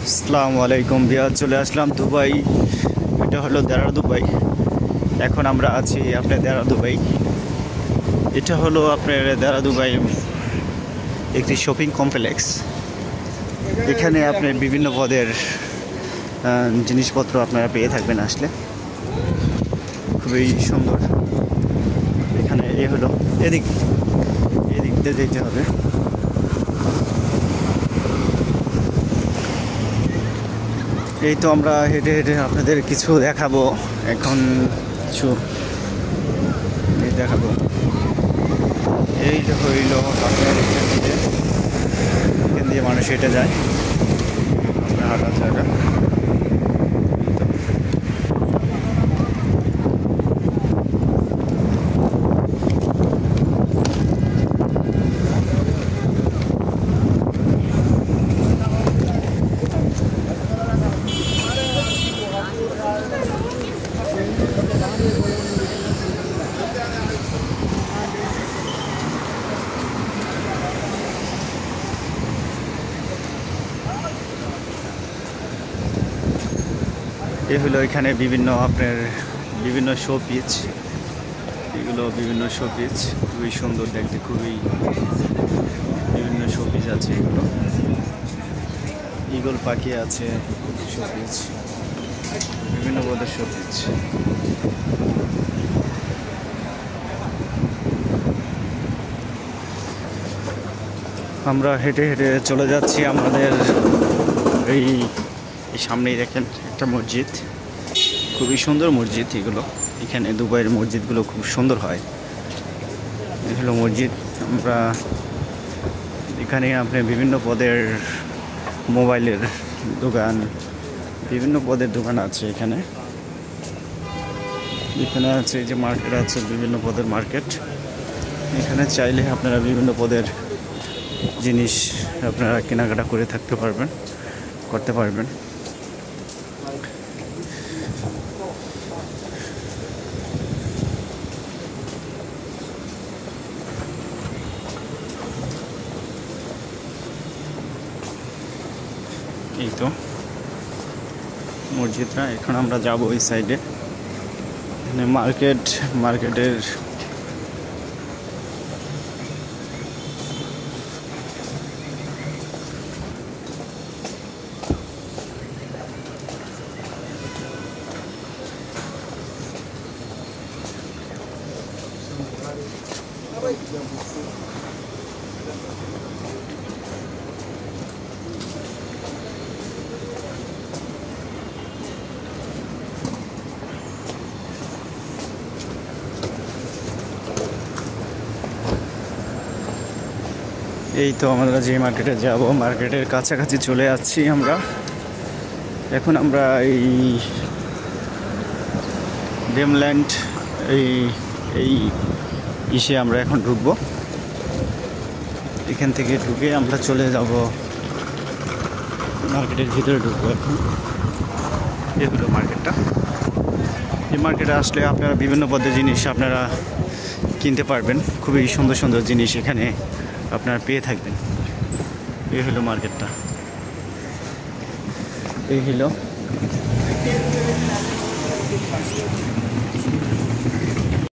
আসসালামু আলাইকুম বিয়া, চলে আসলাম দুবাই। এটা হলো দেরা দুবাই। এখন আমরা আছি আপনার দেরা দুবাই। এটা হলো আপনার দেরা দুবাই একটি শপিং কমপ্লেক্স। এখানে আপনার বিভিন্ন পদের জিনিসপত্র আপনারা পেয়ে থাকবেন আসলে। খুবই সুন্দর। এখানে হলো এদিক দিয়ে যেতে হবে। এই তো আমরা হেঁটে হেঁটে আপনাদের কিছু দেখাবো। এখন কিছু দেখাবো। এই যে হইল আপনার এখান দিয়ে মানুষ হেঁটে যায় আপনার হাঁটার জায়গা। এ হলো এখানে বিভিন্ন আপনার বিভিন্ন শো পিচ। এগুলো বিভিন্ন শো পিচ, খুবই সুন্দর দেখতে। খুবই বিভিন্ন শো পিচ আছে। এগুলো ঈগল পাখি আছে, শো পিচ, বিভিন্ন পদের শো পিচ। আমরা হেঁটে হেঁটে চলে যাচ্ছি আমাদের এই সামনেই দেখেন একটা মসজিদ, খুবই সুন্দর মসজিদ। এগুলো এখানে দুবাইয়ের মসজিদগুলো খুব সুন্দর হয়। এই হলো মসজিদ। আমরা এখানে আপনি বিভিন্ন পদের মোবাইলের দোকান, বিভিন্ন পদের দোকান আছে এখানে। এখানে আছে যে মার্কেট আছে, বিভিন্ন পদের মার্কেট। এখানে চাইলে আপনারা বিভিন্ন পদের জিনিস আপনারা কেনাকাটা করে করতে পারবেন। এই তো মসজিদটা। এখন আমরা যাব ওই সাইডে। এখানে মার্কেটের এই তো আমরা যে মার্কেটে যাব, মার্কেটের কাছাকাছি চলে যাচ্ছি আমরা। এখন আমরা এই ড্রিমল্যান্ড এই ইসে আমরা এখন ঢুকবো। এখান থেকে ঢুকে আমরা চলে যাব মার্কেটের ভিতরে ঢুকবো এখন। এই হলো মার্কেটটা। এই মার্কেটে আসলে আপনারা বিভিন্ন পদের জিনিস আপনারা কিনতে পারবেন। খুবই সুন্দর সুন্দর জিনিস এখানে আপনারা পেয়ে থাকবেন। এই হলো মার্কেটটা। এই হলো